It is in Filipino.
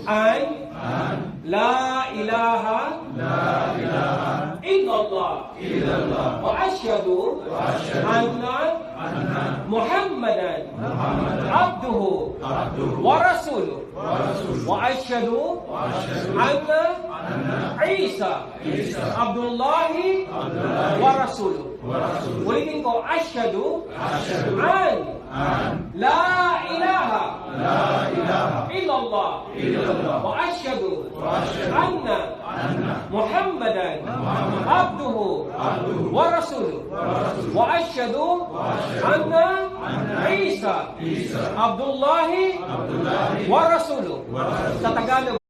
an la ilaha illallah wa ashhadu anna Muhammadan abduhu wa rasuluh wa ashhadu anna Isa Abdullahi wa rasuluh. Ulitin ko, ashhadu an la ilaha illallah wa ashhadu anna Muhammadan abduhu wa rasuluh wa ashhadu anna Isa Abdullahi wa rasuluh. Sa Tagalog,